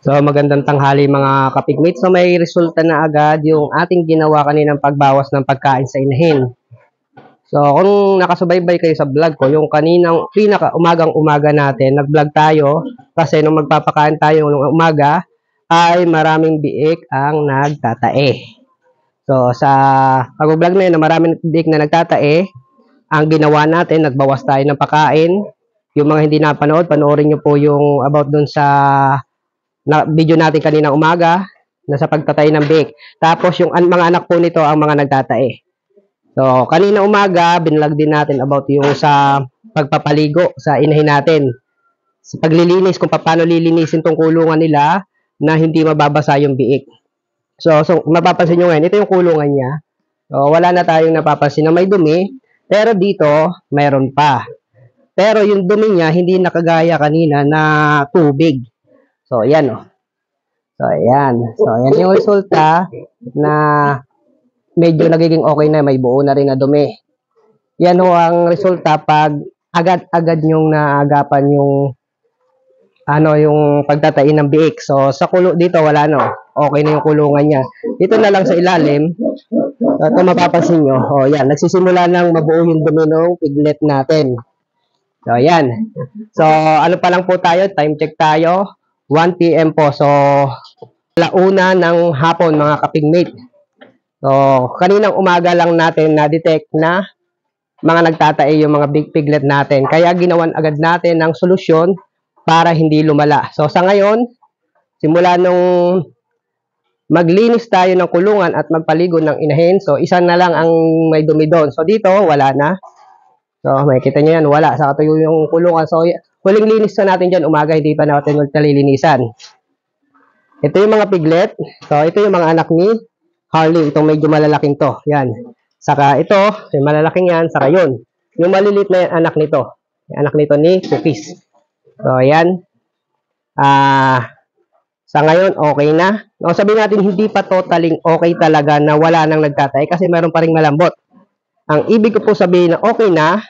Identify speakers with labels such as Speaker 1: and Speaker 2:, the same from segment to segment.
Speaker 1: So magandang tanghali mga kapigmate. So may resulta na agad yung ating ginawa kaninang pagbawas ng pagkain sa inahin. So kung nakasubaybay kayo sa vlog ko, yung kaninang umaga natin, nag-vlog tayo kasi nung magpapakain tayo nung umaga ay maraming biik ang nagtatae. So sa pag-vlog na yun na maraming biik na nagtatae, ang ginawa natin, nagbawas tayo ng pagkain. Yung mga hindi napanood, panoorin nyo po yung about dun sa video natin kanina umaga na sa pagtatay ng bake. Tapos yung mga anak po nito ang mga nagtatae. So kanina umaga binlog din natin about yung sa pagpapaligo sa inahin natin. Sa paglilinis kung paano lilinisin tong kulungan nila na hindi mababasa yung biik. So mapapansin nyo ngayon, ito yung kulungan niya. So wala na tayong napapansin na may dumi, pero dito mayroon pa. Pero yung dumi niya hindi nakagaya kanina na tubig. So, ayan o. So, ayan. So, ayan yung resulta na medyo nagiging okay na. May buo na rin na dumi. Yan ho ang resulta pag agad-agad nyong naagapan yung yung pagtatain ng biik. So, sa dito wala no. Okay na yung kulungan niya. Dito na lang sa ilalim. Ito mapapansin nyo. O, yan. Nagsisimula ng mabuo yung dumi ng piglet natin. So, ayan. So, ano pa lang po tayo? Time check tayo. 1 PM po. So, alauna ng hapon mga kapigmate. So, kaninang umaga lang natin na-detect na mga nagtatae yung mga big piglet natin. Kaya ginawan agad natin ng solusyon para hindi lumala. So, sa ngayon, simula nung maglinis tayo ng kulungan at magpaligo ng inahin, so isa na lang ang may dumi doon. So, dito, wala na. So, makikita nyo yan, wala. Sa katuyo yung kulungan. So, huling linis na natin dyan, umaga, hindi pa natin nalilinisan. Ito yung mga piglet. So, ito yung mga anak ni Harley. Itong medyo malalaking to. Yan. Saka ito, yung malalaking yan, saka yun. Yung malilit na yan, anak nito. Yung anak nito ni Cookies. So, yan. Sa ngayon, okay na. No, sabihin natin, hindi pa totaling okay talaga na wala nang nagtatay kasi meron pa ring malambot. Ang ibig ko po sabihin na okay na,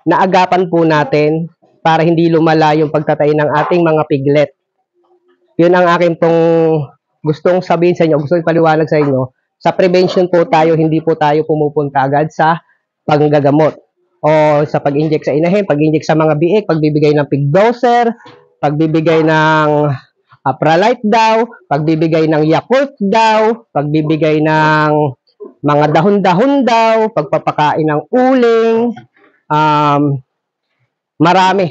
Speaker 1: naagapan po natin para hindi lumala yung pagtatay ng ating mga piglet. Yun ang akin pong gustong sabihin sa inyo, gustong ipaliwanag sa inyo. Sa prevention po tayo, hindi po tayo pumupunta agad sa panggagamot o sa pag-inject sa inahin, pag-inject sa mga biik, pagbibigay ng pig doser, pagbibigay ng Apralite daw, pagbibigay ng Yakult daw, pagbibigay ng mga dahon-dahon daw, pagpapakain ng uling, marami.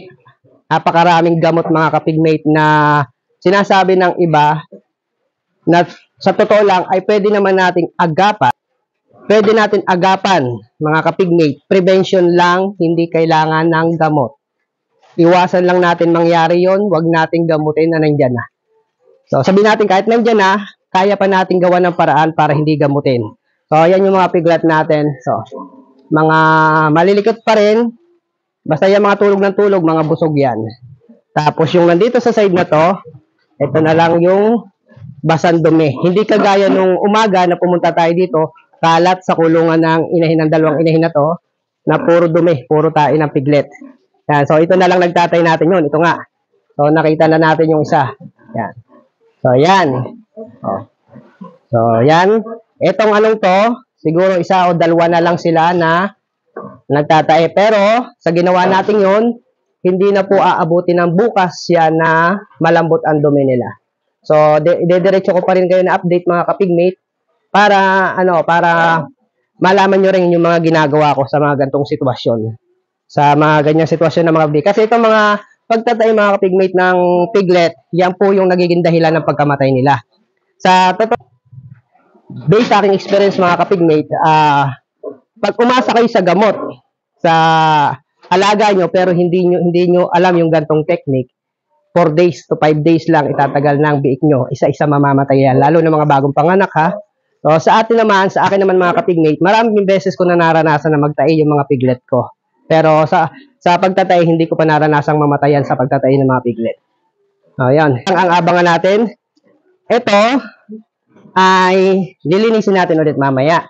Speaker 1: Napakaraming gamot mga kapigmate na sinasabi ng iba na sa totoo lang ay pwede naman nating agapan. Pwede natin agapan mga kapigmate. Prevention lang, hindi kailangan ng gamot. Iwasan lang natin mangyari yon, wag nating gamutin na nandyan na. So sabihin natin kahit nandyan na, kaya pa nating gawa ng paraan para hindi gamutin. So yan yung mga piglet natin. So mga malilikot pa rin. Basta yung mga tulog ng tulog, mga busog yan. Tapos yung nandito sa side na to, ito na lang yung basang dumi. Hindi kagaya nung umaga na pumunta tayo dito, kalat sa kulungan ng inahin ng dalawang inahin na to, na puro dumi, puro tayo ng piglet. Yan. So ito na lang nagtatay natin yun. Ito nga. So nakita na natin yung isa. Yan. So yan. So yan. Itong anong to, siguro isa o dalawa na lang sila na nagtatae. Pero, sa ginawa natin yun, hindi na po aabutin ng bukas yan na malambot ang dumi nila. So, diretso ko pa rin kayo na update mga kapigmate para, para malaman nyo rin yung mga ginagawa ko sa mga gantong sitwasyon. Sa mga ganyang sitwasyon ng mga big. Kasi itong mga pagtatay mga kapigmate ng piglet, yan po yung nagiging dahilan ng pagkamatay nila. Sa totoo, based sa aking experience mga kapigmate, pag umasa kayo sa gamot, sa alaga nyo, pero hindi nyo alam yung gantong technique, 4 days to 5 days lang itatagal ng biik nyo. Isa-isa mamamatay yan. Lalo na mga bagong panganak ha. So sa akin naman mga kapigmate, maraming beses ko na naranasan na magtae yung mga piglet ko. Pero sa pagtatay, hindi ko pa naranasang mamatayan sa pagtatay ng mga piglet. Yan. Ang abangan natin, ito ay lilinisin natin ulit mamaya.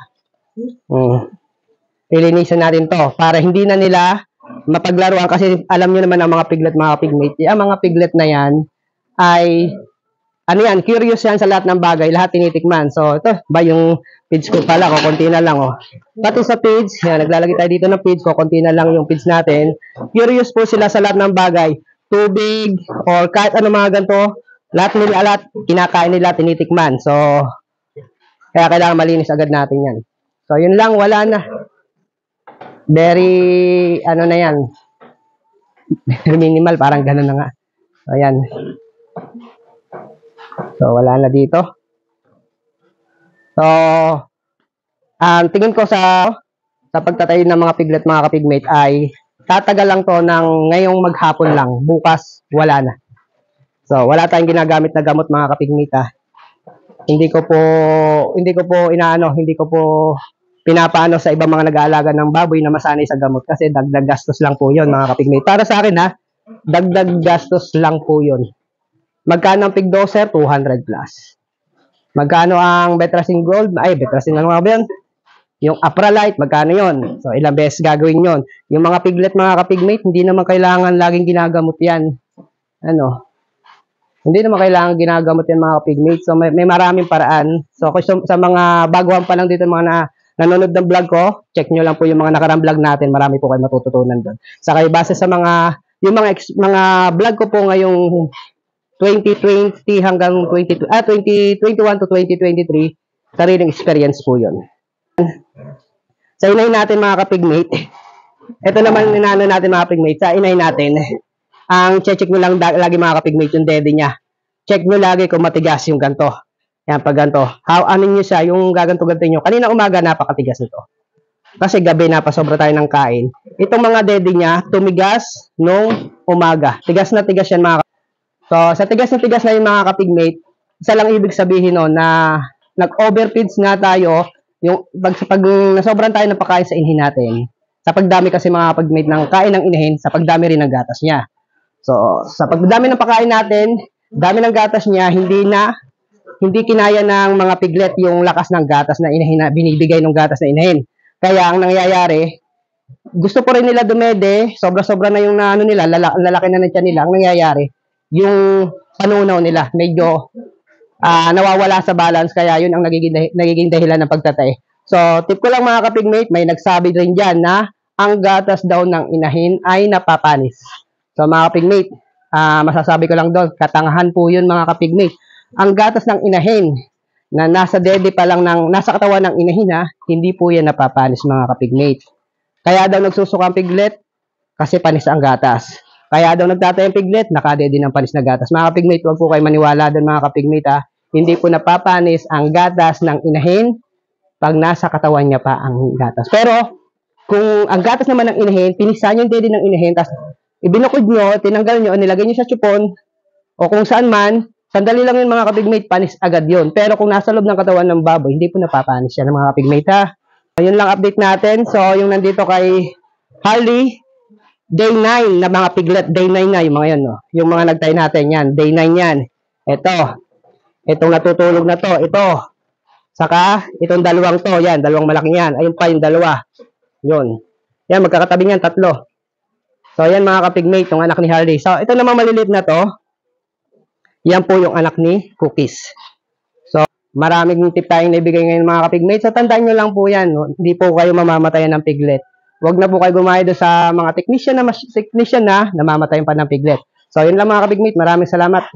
Speaker 1: Lilinisin natin to para hindi na nila mapaglaruan kasi alam nyo naman ang mga piglet, mga pigmate. Ang mga piglet na yan, ay ano yan, curious yan sa lahat ng bagay, lahat tinitikman. So, ito ba yung page ko pala, konti na lang, oh. Pati sa page, yan, naglalagay tayo dito ng page, konti na lang yung page natin. Curious po sila sa lahat ng bagay, tubig, or kahit ano mga ganito, lahat kinakain nila, tinitikman. So, kaya kailangan malinis agad natin yan. So, yun lang, wala na. Very, ano na yan, minimal, parang ganun na nga. So, ayan. So, wala na dito. So, tingin ko sa pagtatayo ng mga piglet, mga kapigmate, ay tatagal lang to ng ngayong maghapon lang. Bukas, wala na. So, wala tayong ginagamit na gamot, mga kapigmate, ha. Hindi ko po pinapaano sa ibang mga nag-aalaga ng baboy na masanay sa gamot kasi dagdag gastos lang po yun, mga kapigmate. Para sa akin, ha, dagdag gastos lang po yun. Magkano ang pigdoser? 200 plus. Magkano ang Betracin Gold? Ay, Betracin ano nga ba yun? Yung Apralite, magkano yun? So, ilang beses gagawin yun. Yung mga piglet, mga kapigmate, hindi naman kailangan laging ginagamot yan. Hindi naman kailangan ginagamot yan, mga kapigmate. So, may maraming paraan. So, sa mga baguhan pa lang dito, mga nanonood ng vlog ko, check nyo lang po yung mga nakarang vlog natin. Marami po kayo matututunan doon. Saka base sa yung mga vlog ko po ngayong 2020 hanggang 2021 to 2023, sariling experience po yun. Sa inay natin, mga kapigmate, ito naman inano natin, mga kapigmate, sa inay natin, ang check nyo lang lagi, mga kapigmate, yung dede niya. Check nyo lagi kung matigas yung ganto. Yan, pag ganto. Ano nyo siya, yung gaganto-ganto nyo. Kanina umaga, napakatigas nito. Kasi gabi, napasobra tayo ng kain. Itong mga dede niya, tumigas nung umaga. Tigas na tigas yan, mga kapigmate. So, sa tigas na tigas na yung mga kapigmate, isa lang ibig sabihin no, na nag-overfeeds nga tayo, yung pag nasobran tayo ng pagkain sa inhin natin, sa pagdami kasi, mga kapigmate, ng kain ng inahin, sa pagdami rin ng gatas niya. So, sa pagdami ng pagkain natin, dami ng gatas niya, hindi kinaya ng mga piglet yung lakas ng gatas na inahin na binibigay ng gatas na inahin. Kaya ang nangyayari, gusto po rin nila dumede, sobra-sobra na yung nila, lalaki na ng tiyan nila. Ang nangyayari, yung panunaw nila, medyo nawawala sa balance, kaya yun ang nagiging dahilan ng pagtatay. So, tip ko lang, mga kapigmate, may nagsabi rin dyan na ang gatas daw ng inahin ay napapanis. So, mga kapigmate, masasabi ko lang doon, katangahan po yun, mga kapigmate. Ang gatas ng inahin na nasa dede pa lang nasa katawan ng inahin, hindi po yan napapanis, mga kapigmate. Kaya daw nagsusuka ang piglet kasi panis ang gatas. Kaya daw nagtatay ang piglet, nakadede ng panis na gatas. Mga kapigmate, huwag po kayo maniwala doon, mga kapigmate, Hindi po napapanis ang gatas ng inahin pag nasa katawan niya pa ang gatas. Pero, kung ang gatas naman ng inahin, pinisan yung dede ng inahin, tapos ibinukod nyo, tinanggal nyo, nilagay nyo sa chupon, o kung saan man, sandali lang yun, mga kapigmate, panis agad yun. Pero kung nasa loob ng katawan ng baboy, hindi po napapanis yan, mga kapigmate, Yun lang update natin. So, yung nandito kay Harley, day 9 na mga piglet, day 9 na yung mga yan, no? Yung mga nagtay natin, yan, day 9 yan. Itong natutulog na to, ito. Saka, itong dalawang to, yan, dalawang malaking yan. Ayun pa yung dalawa. Yun. Yan, magkakatabi yan, tatlo. So, yan, mga kapigmate, yung anak ni Harley. So, ito namang maliliit na to, yan po yung anak ni Cookies. So, maraming tip tayong naibigay ngayon, mga kapigmate. So, tandaan nyo lang po yan, no? Hindi po kayo mamamatayan ng piglet. Huwag na po kayo gumaya doon sa mga technician na namamatayan pa ng piglet. So, yun lang, mga kapigmate. Maraming salamat.